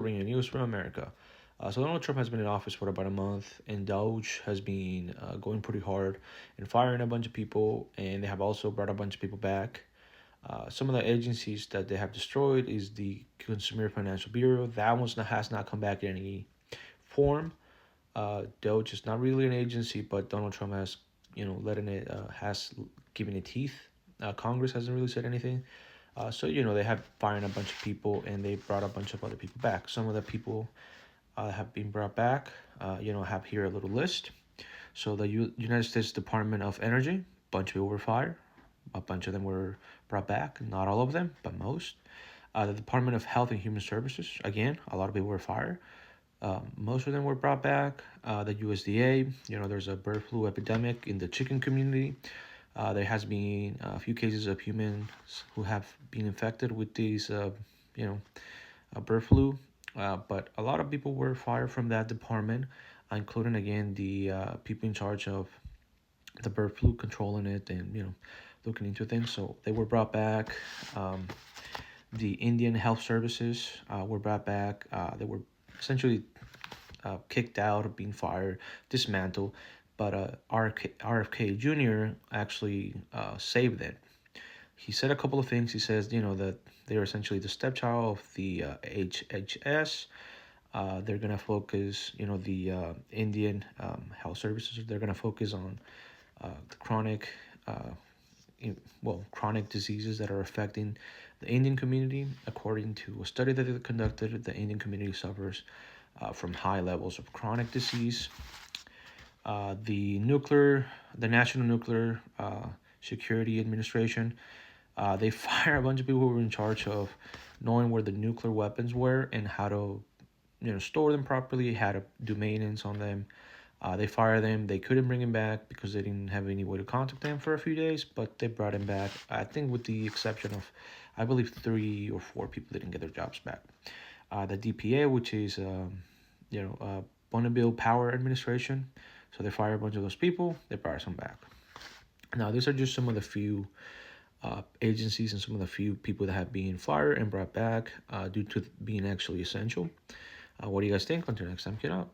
Bringing news from America. So Donald Trump has been in office for about a month, and DOGE has been going pretty hard and firing a bunch of people, and they have also brought a bunch of people back. Some of the agencies that they have destroyed is the Consumer Financial Bureau. That has not come back in any form. DOGE is not really an agency, but Donald Trump has, letting it has given it teeth. Congress hasn't really said anything. So they have fired a bunch of people and they brought a bunch of other people back. Some of the people have been brought back. Have here a little list. So the United States Department of Energy, a bunch of people were fired. A bunch of them were brought back. Not all of them, but most. The Department of Health and Human Services, again, a lot of people were fired. Most of them were brought back. The USDA, there's a bird flu epidemic in the chicken community. There has been a few cases of humans who have been infected with these, bird flu. But a lot of people were fired from that department, including again the people in charge of the bird flu, controlling it and looking into things. So they were brought back. The Indian Health Services were brought back. They were essentially kicked out, of being fired, dismantled. But RFK Jr. actually saved it. He said a couple of things. He says, that they're essentially the stepchild of the HHS. They're going to focus, the Indian health services, they're going to focus on the chronic diseases that are affecting the Indian community. According to a study that they conducted, the Indian community suffers from high levels of chronic disease. The National Nuclear Security Administration, they fire a bunch of people who were in charge of knowing where the nuclear weapons were and how to, store them properly, how to do maintenance on them. They fired them. They couldn't bring him back because they didn't have any way to contact them for a few days, but they brought him back. I think with the exception of, I believe 3 or 4 people didn't get their jobs back. The DPA, which is, Bonneville Power Administration. So they fire a bunch of those people. They brought some back. Now, these are just some of the few agencies and some of the few people that have been fired and brought back due to being actually essential. What do you guys think? Until next time, get out.